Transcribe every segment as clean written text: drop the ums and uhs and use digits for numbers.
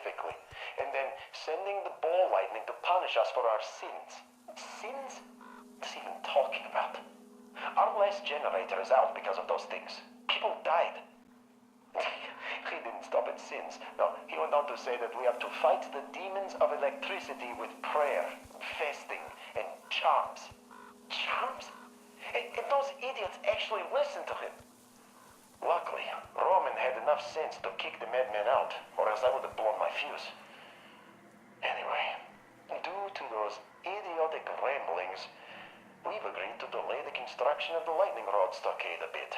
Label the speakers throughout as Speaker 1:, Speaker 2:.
Speaker 1: specifically, and then sending the ball lightning to punish us for our sins. Sins? What's he even talking about? Our last generator is out because of those things. People died. He didn't stop at sins. No, he went on to say that we have to fight the demons of electricity with prayer, fasting, and charms. Charms? And those idiots actually listened to him. Luckily, Roman had enough sense to kick the madman out, or else I would have blown my fuse. Anyway, due to those idiotic ramblings, we've agreed to delay the construction of the lightning rod stockade a bit.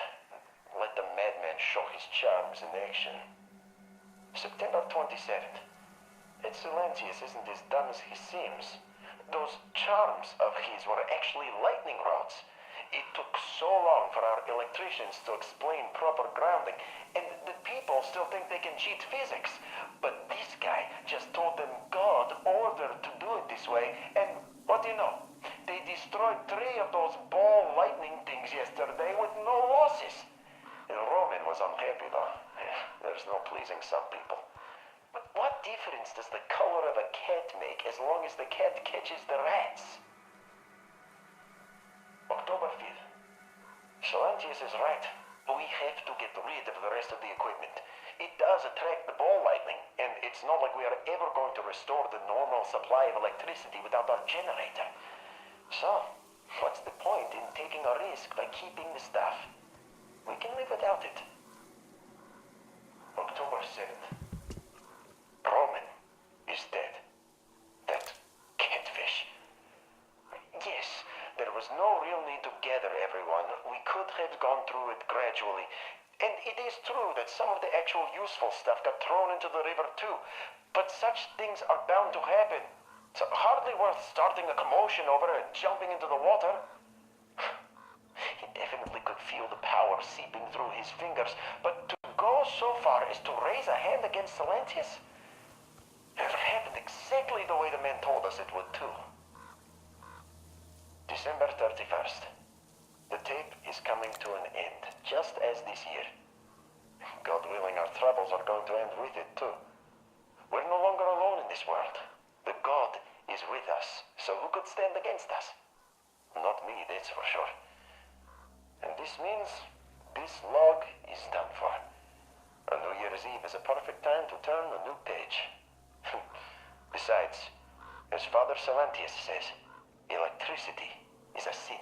Speaker 1: Let the madman show his charms in action. September 27th. Silencius isn't as dumb as he seems. Those charms of his were actually lightning rods. It took so long for our electricians to explain proper grounding, and the people still think they can cheat physics. But this guy just told them God ordered to do it this way, and what do you know? They destroyed 3 of those ball lightning things yesterday with no losses. Roman was unhappy though. There's no pleasing some people. But what difference does the color of a cat make as long as the cat catches the rats? October 5th. Silencius is right. We have to get rid of the rest of the equipment. It does attract the ball lightning, and it's not like we are ever going to restore the normal supply of electricity without our generator. So, what's the point in taking a risk by keeping the stuff? We can live without it. October 7th. Roman is dead. That catfish. Yes, there was no real need to gather everyone. We could have gone through it gradually. And it is true that some of the actual useful stuff got thrown into the river too. But such things are bound to happen. It's hardly worth starting a commotion over and jumping into the water. He definitely could feel the power seeping through his fingers, but to go so far as to raise a hand against Silencius? It happened exactly the way the man told us it would too. December 31st. The tape is coming to an end, just as this year. God willing, our troubles are going to end with it too. We're no longer alone in this world. The God is with us, so who could stand against us? Not me, that's for sure. And this means this log is done for. A New Year's Eve is a perfect time to turn a new page. Besides, as Father Silencius says, electricity is a sin.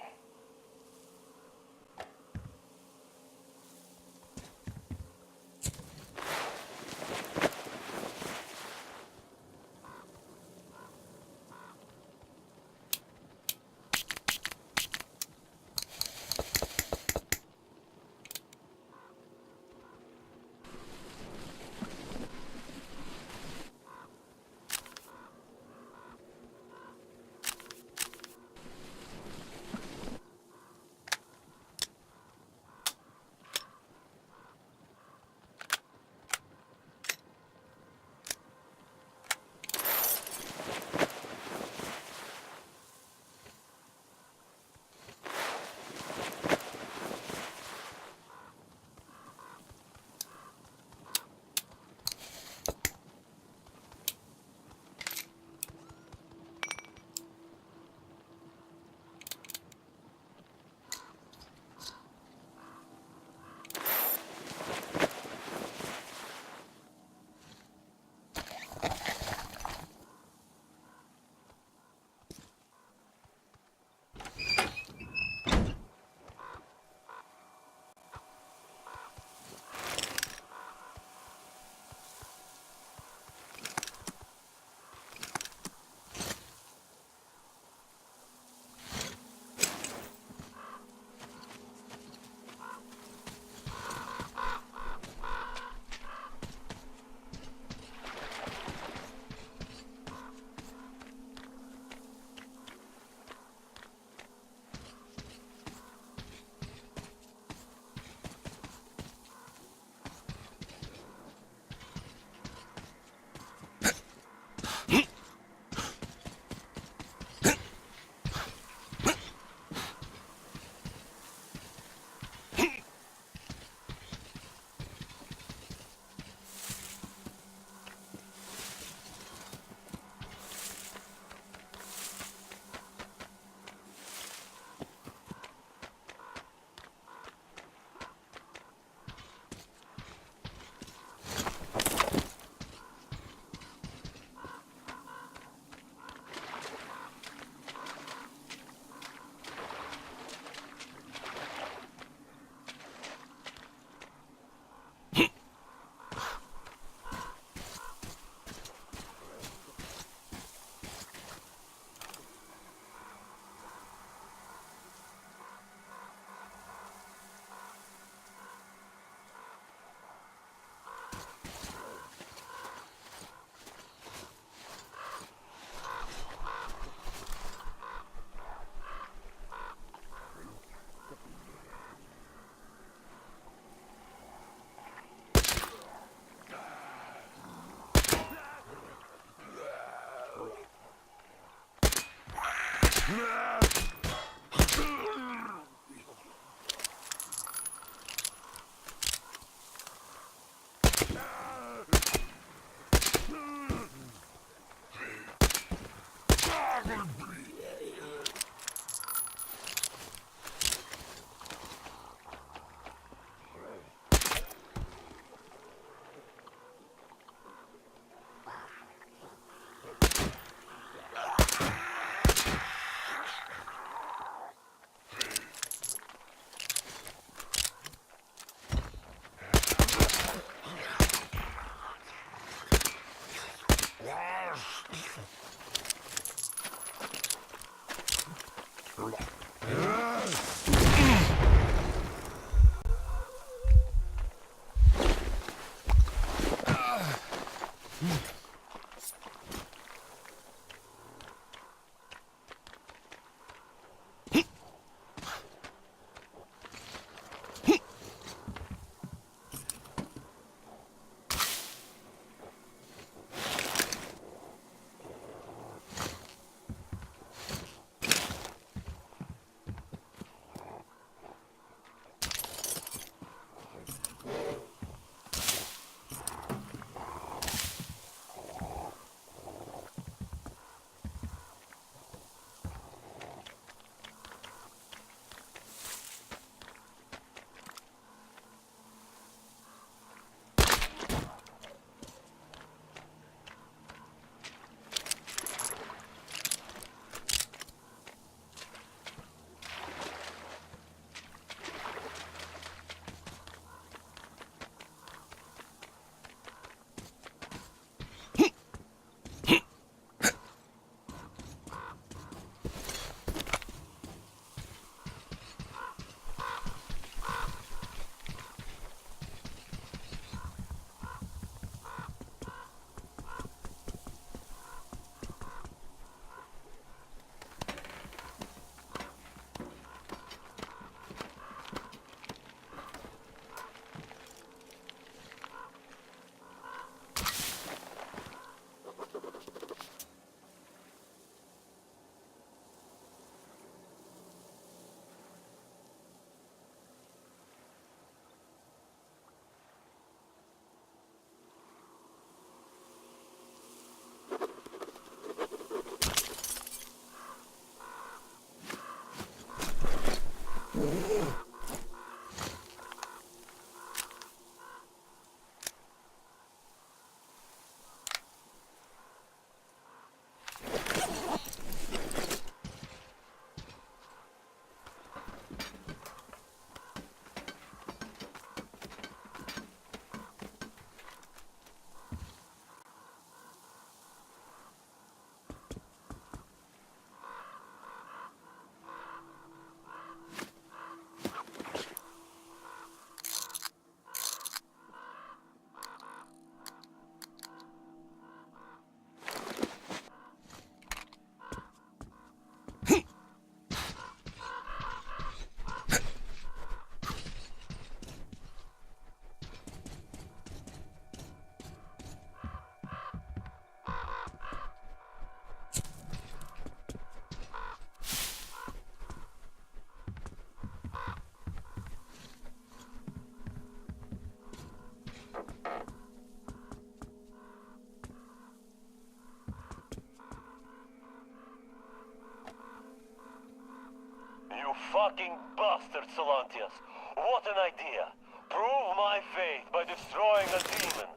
Speaker 2: Fucking bastard, Solantius. What an idea. Prove my faith by destroying a demon.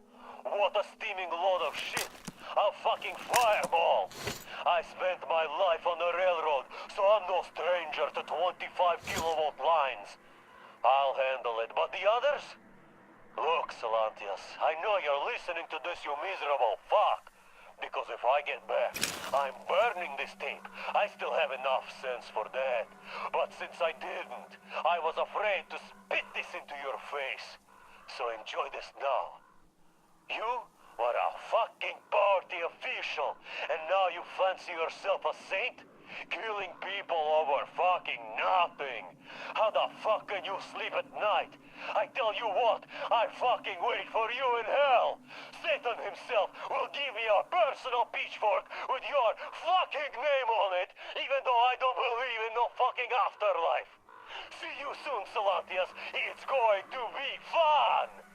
Speaker 2: What a steaming load of shit. A fucking fireball. I spent my life on the railroad, so I'm no stranger to 25 kilovolt lines. I'll handle it, but the others? Look, Solantius, I know you're listening to this, you miserable fuck. Because if I get back, I'm burning this tape. I still have enough sense for that. But since I didn't, I was afraid to spit this into your face. So enjoy this now. You were a fucking party official, and now you fancy yourself a saint? Killing people over fucking nothing. How the fuck can you sleep at night? I tell you what, I fucking wait for you in hell. Satan himself will give me a personal pitchfork with your fucking name on it, even though I don't believe in no fucking afterlife. See you soon, Salantias. It's going to be fun!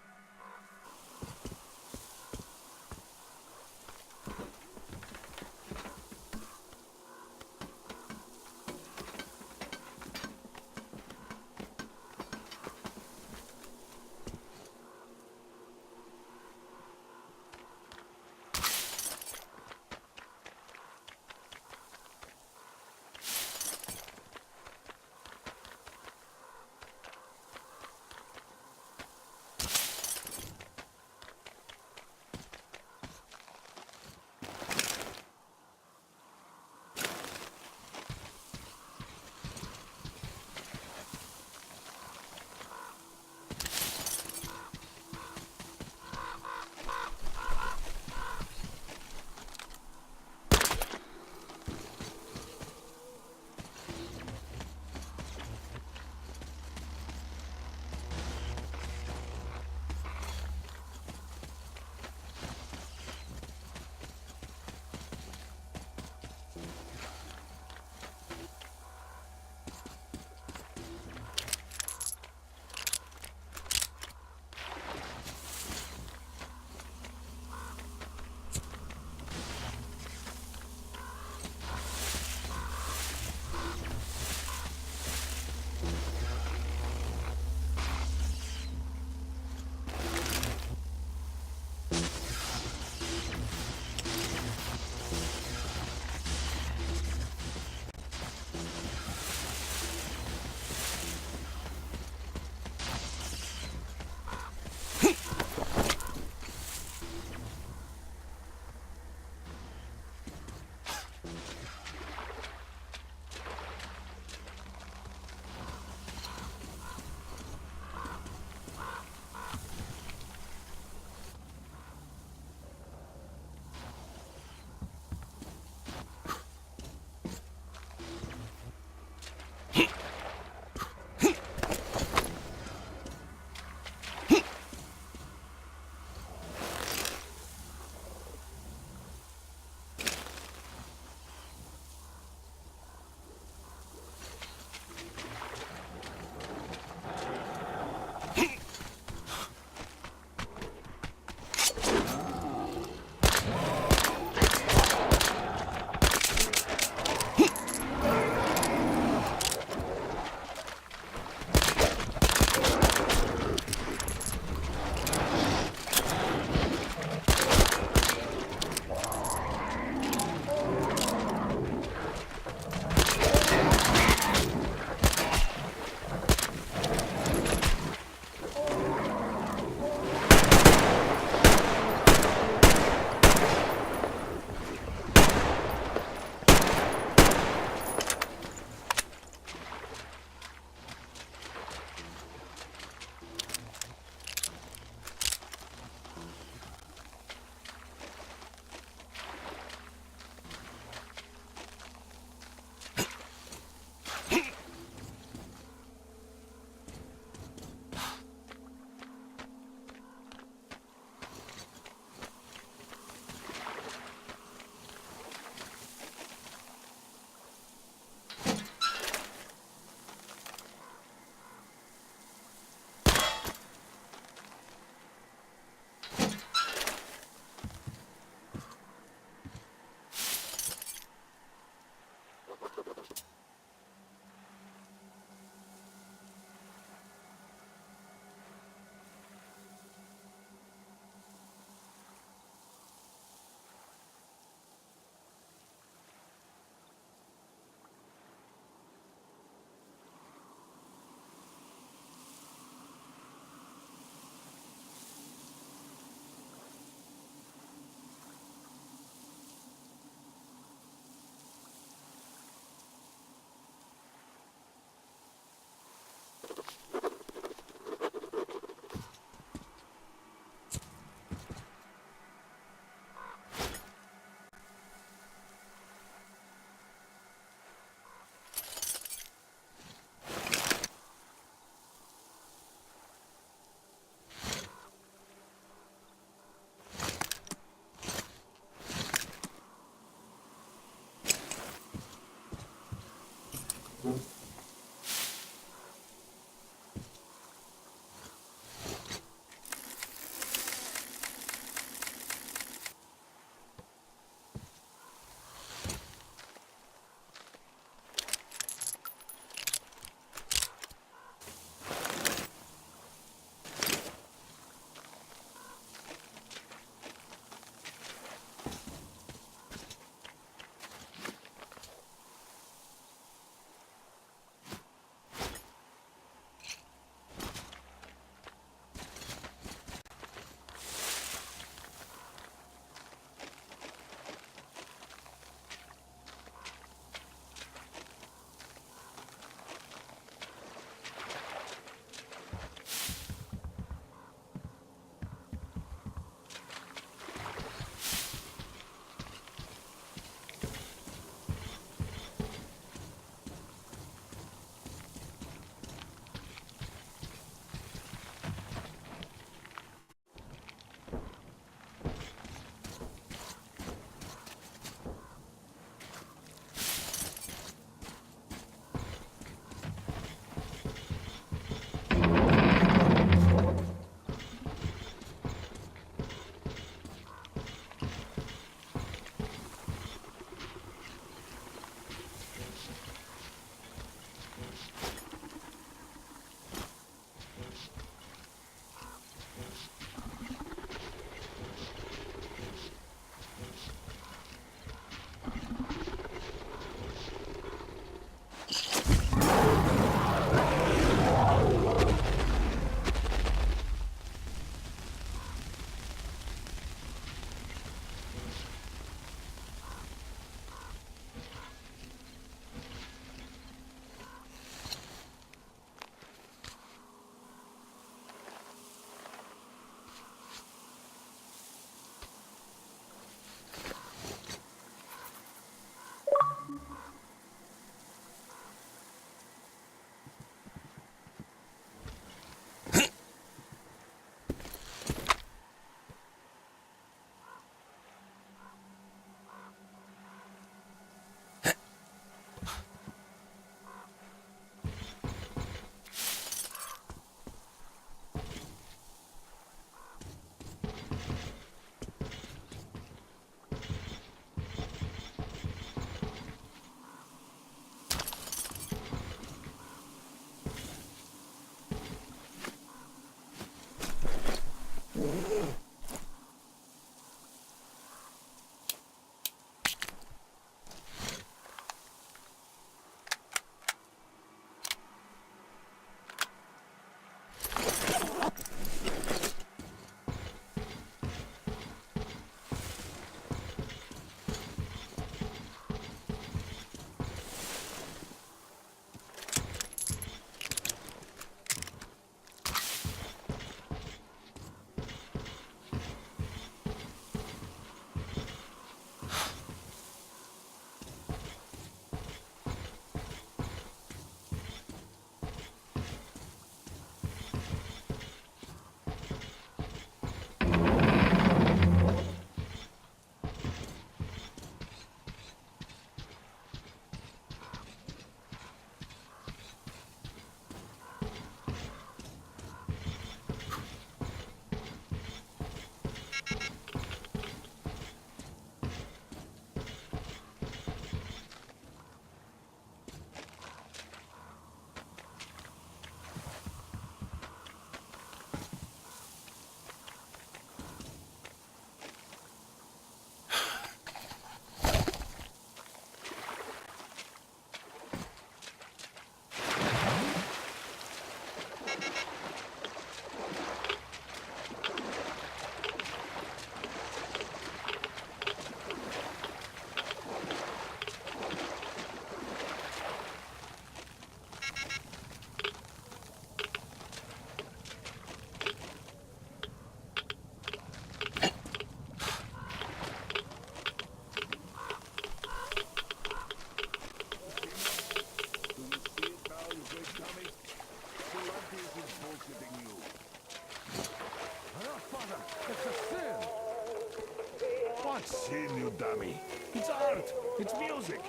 Speaker 3: sin, you dummy. It's art. It's music.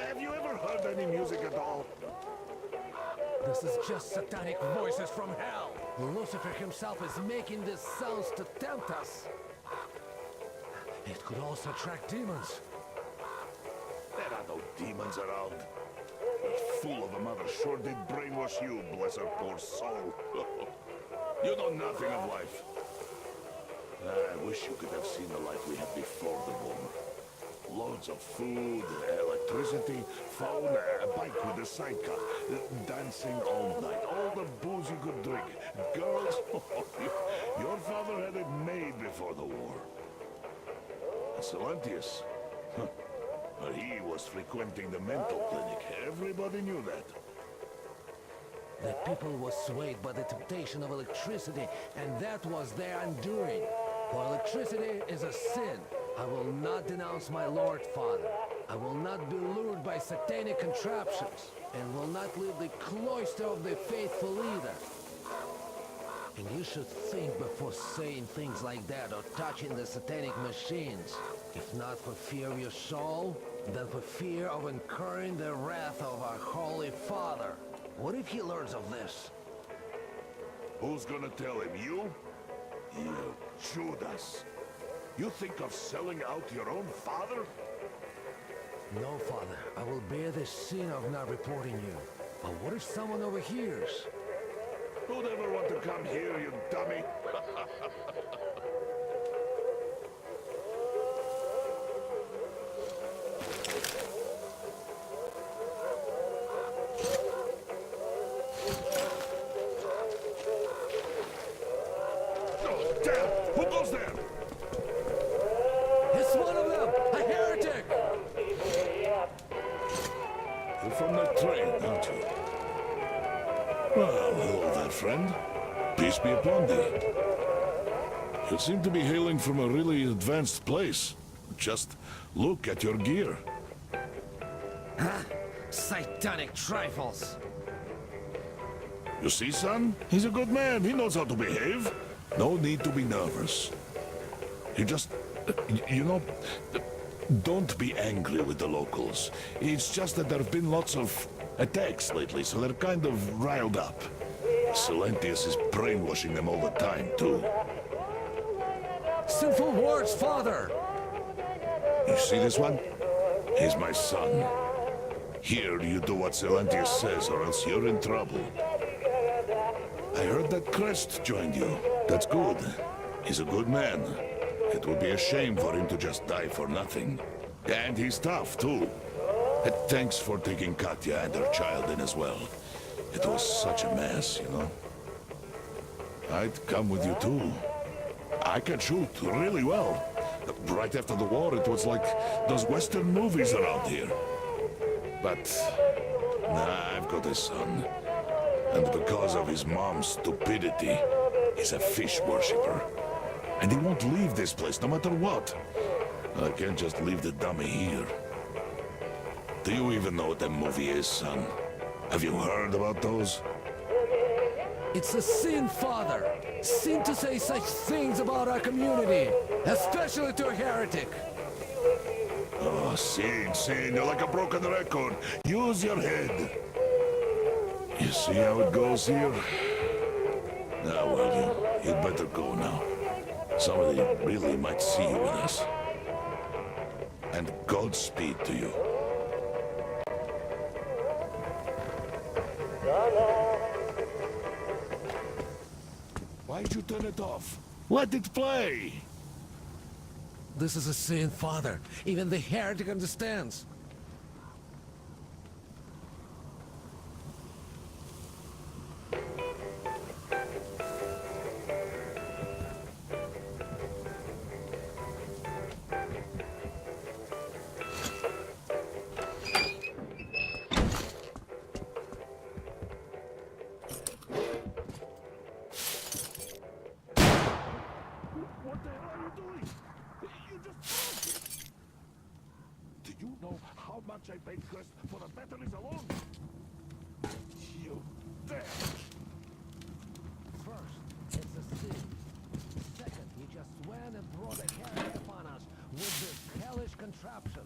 Speaker 3: Have you ever heard any music at all?
Speaker 4: This is just satanic voices from hell. Lucifer himself is making these sounds to tempt us. It could also attract demons.
Speaker 3: There are no demons around. That fool of a mother sure did brainwash you, bless her poor soul. You know nothing of life. I wish you could have seen the life we had before the war. Loads of food, electricity, phone, a bike with a sidecar, dancing all night, all the booze you could drink, girls. Your father had it made before the war. Silentius, well, he was frequenting the mental clinic. Everybody knew that.
Speaker 4: The people were swayed by the temptation of electricity, and that was their undoing. For electricity is a sin. I will not denounce my Lord Father. I will not be lured by satanic contraptions, and will not leave the cloister of the faithful either. And you should think before saying things like that or touching the satanic machines. If not for fear of your soul, then for fear of incurring the wrath of our Holy Father. What if he learns of this?
Speaker 3: Who's gonna tell him? You? You Judas. You think of selling out your own father?
Speaker 4: No, Father. I will bear the sin of not reporting you. But what if someone overhears?
Speaker 3: Who'd ever want to come here, you dummy? Oh, damn! Who goes there?
Speaker 4: It's one of them! A heretic!
Speaker 3: You're from that train, aren't you? Well, hello there, friend. Peace be upon thee. You seem to be hailing from a really advanced place. Just look at your gear.
Speaker 4: Huh? Satanic trifles!
Speaker 3: You see, son? He's a good man. He knows how to behave. No need to be nervous. You just... you know... don't be angry with the locals. It's just that there have been lots of attacks lately, so they're kind of riled up. Silentius is brainwashing them all the time, too.
Speaker 4: Sinful words, Father!
Speaker 3: You see this one? He's my son. Here, you do what Silentius says, or else you're in trouble. I heard that Crest joined you. That's good. He's a good man. It would be a shame for him to just die for nothing. And he's tough, too. And thanks for taking Katya and her child in as well. It was such a mess, you know. I'd come with you, too. I can shoot really well. Right after the war, it was like those Western movies around here. But... nah, I've got a son. And because of his mom's stupidity, he's a fish worshipper. And he won't leave this place no matter what. I can't just leave the dummy here. Do you even know what that movie is, son? Have you heard about those?
Speaker 4: It's a sin, Father! Sin to say such things about our community, especially to a heretic!
Speaker 3: Oh, sin, you're like a broken record. Use your head. You see how it goes here? Now, well, you'd better go now. Somebody really might see you with us. And Godspeed to you. Why'd you turn it off? Let it play!
Speaker 4: This is a sin, Father. Even the heretic understands.
Speaker 3: What the hell are you doing? You just... Do you know how much I paid Crest for the batteries alone? You damn!
Speaker 4: First, it's a sin. Second, he just went and brought a heretic upon us with this contraption.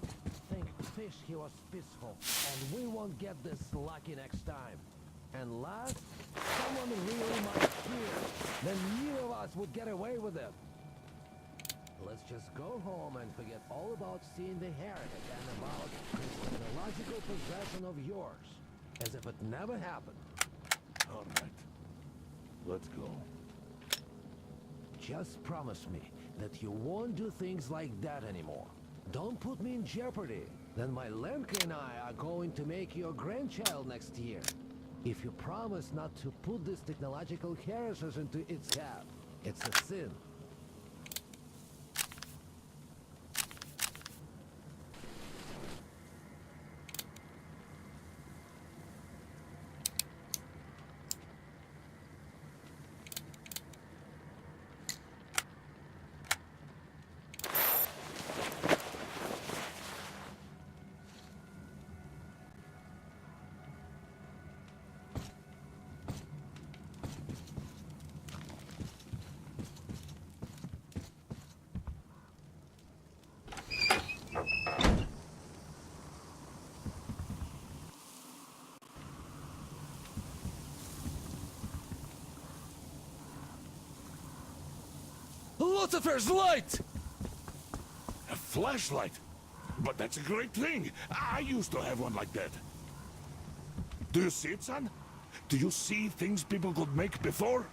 Speaker 4: Think fish he was peaceful, and we won't get this lucky next time. And last, someone really might hear. Then neither of us would get away with it. Let's just go home and forget all about seeing the heretic and about this technological possession of yours. As if it never happened.
Speaker 3: All right. Let's go.
Speaker 4: Just promise me that you won't do things like that anymore. Don't put me in jeopardy. Then my Lenka and I are going to make your grandchild next year. If you promise not to put this technological heresies into its head, it's a sin.
Speaker 5: Lucifer's light!
Speaker 3: A flashlight? But that's a great thing. I used to have one like that. Do you see it, son? Do you see things people could make before?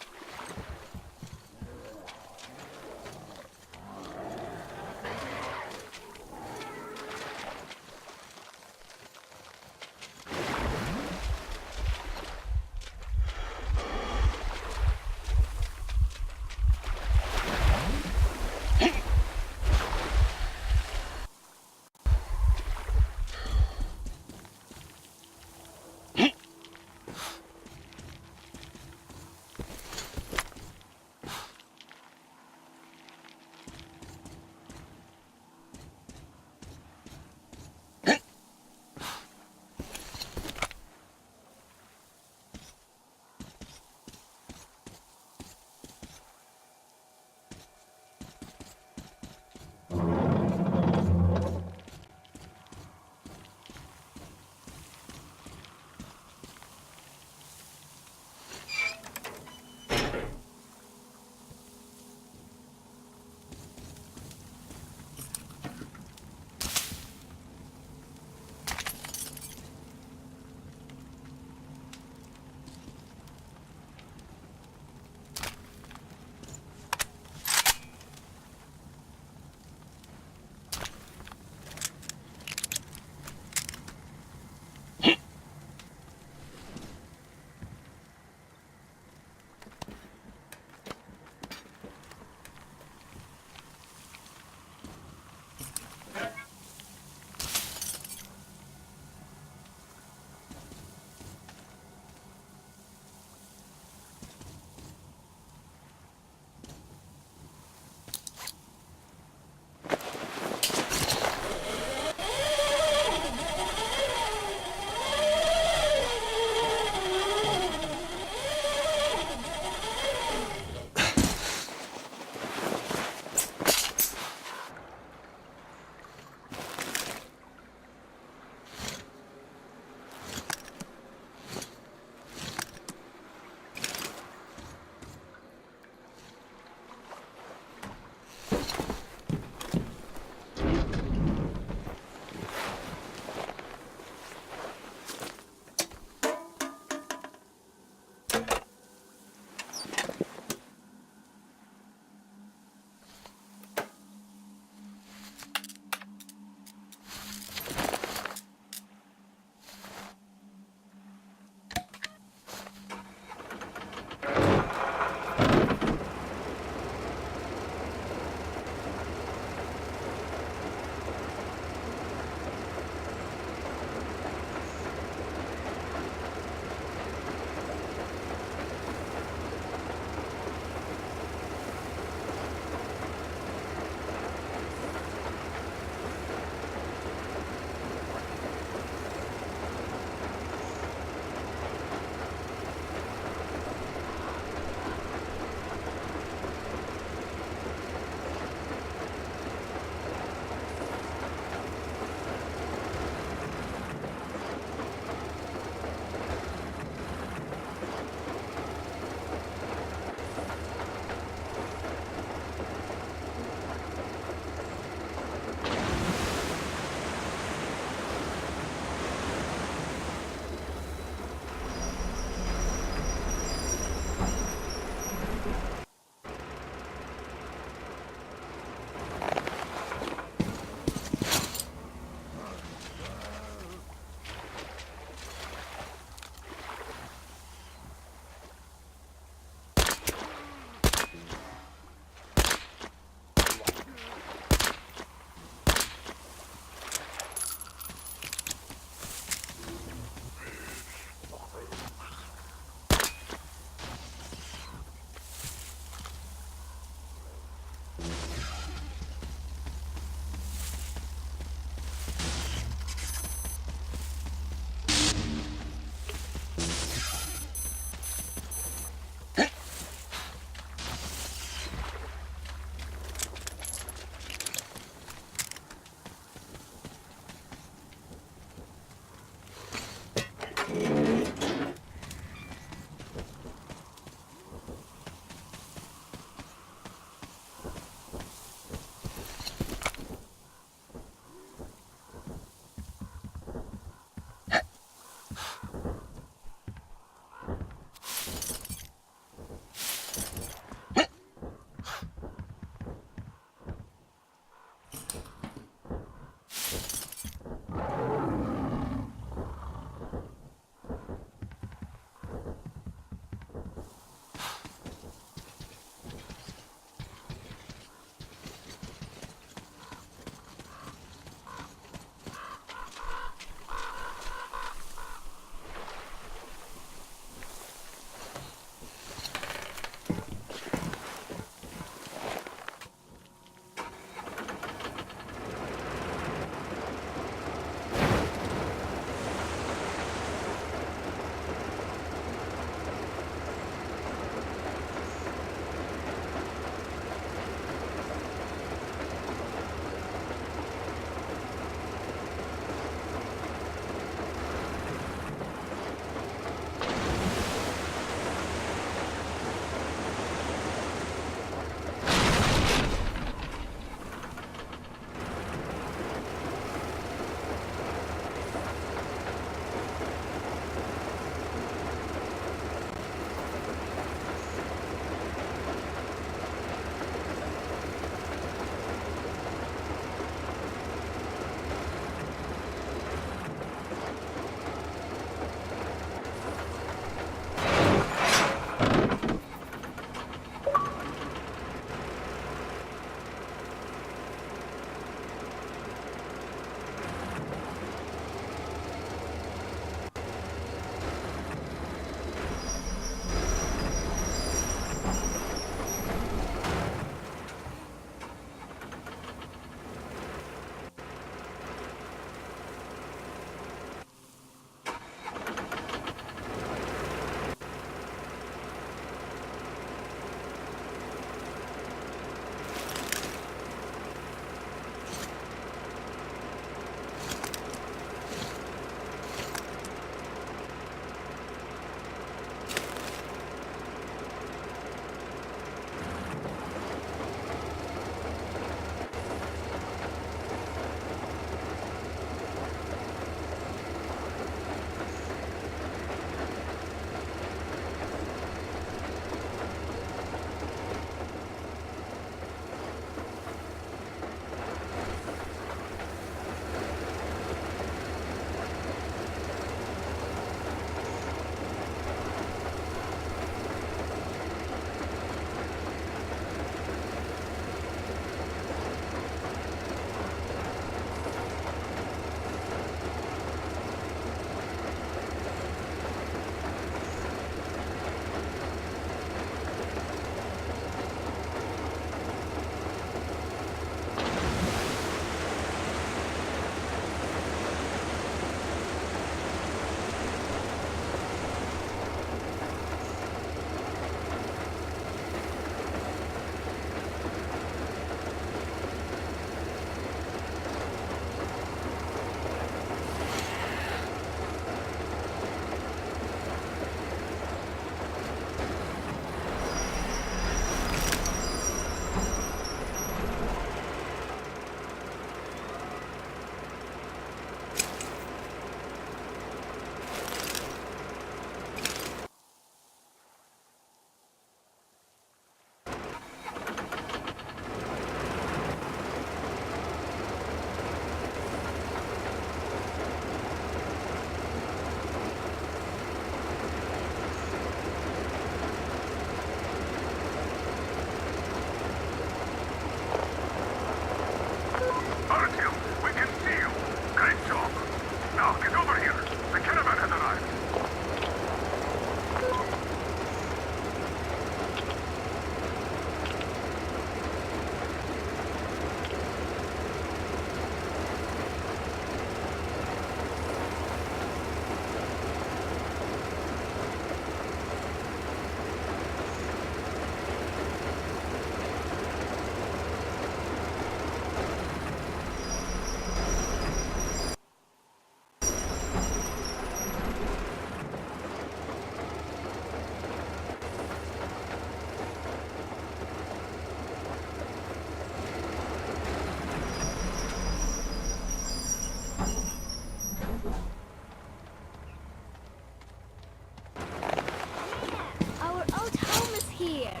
Speaker 5: here.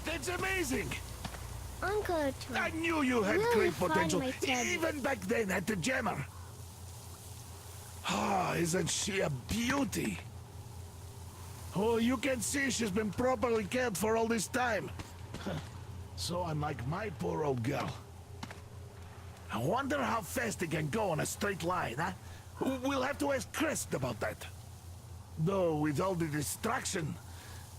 Speaker 3: That's amazing!
Speaker 5: Uncle Artyom.
Speaker 3: I knew you had
Speaker 5: Will you
Speaker 3: great
Speaker 5: find
Speaker 3: potential,
Speaker 5: my tabby?
Speaker 3: even back then at the jammer. Ah, isn't she a beauty? Oh, you can see she's been properly cared for all this time. So unlike my poor old girl. I wonder how fast it can go on a straight line, huh? We'll have to ask Crest about that. Though, with all the distraction,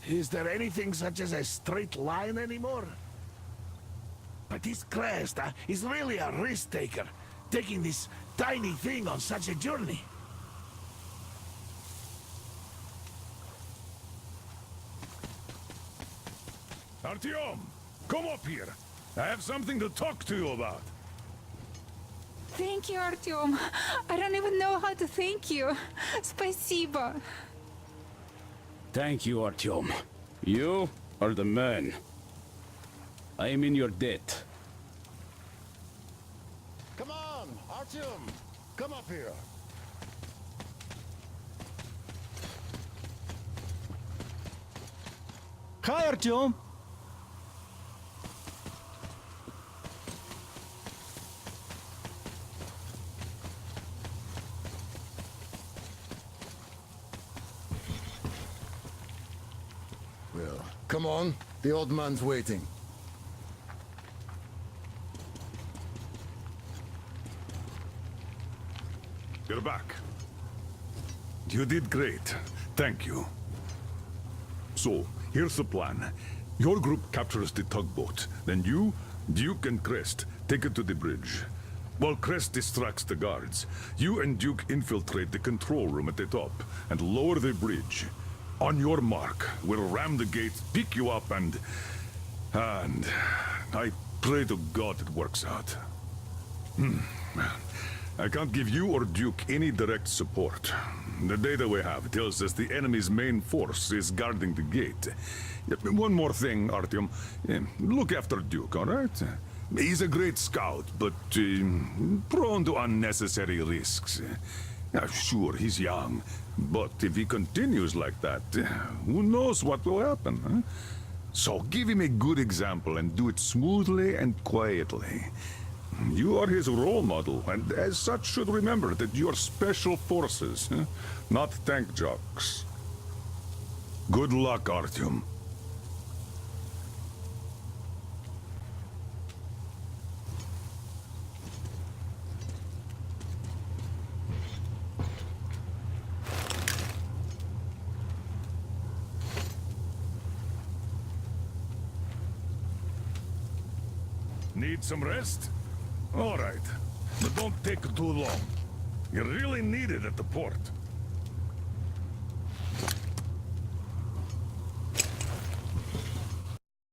Speaker 3: is there anything such as a straight line anymore? But this Crest is really a risk-taker, taking this tiny thing on such a journey. Artyom, come up here. I have something to talk to you about.
Speaker 6: Thank you, Artyom. I don't even know how to thank you. Спасибо.
Speaker 7: Thank you, Artyom. You are the man. I am in your debt.
Speaker 8: Come on, Artyom! Come up here!
Speaker 9: Hi, Artyom!
Speaker 8: Well, come on. The old man's waiting.
Speaker 3: You're back. You did great. Thank you. So, here's the plan. Your group captures the tugboat. Then you, Duke, and Crest take it to the bridge. While Crest distracts the guards, you and Duke infiltrate the control room at the top and lower the bridge. On your mark, we'll ram the gate, pick you up, and I pray to God it works out. I can't give you or Duke any direct support. The data we have tells us the enemy's main force is guarding the gate. One more thing, Artyom. Look after Duke, all right? He's a great scout, but prone to unnecessary risks. Sure, he's young, but if he continues like that, who knows what will happen, huh? So give him a good example and do it smoothly and quietly. You are his role model, and as such should remember that you're special forces, not tank jocks. Good luck, Artyom. Need some rest? All right, but don't take too long. You really need it at the port.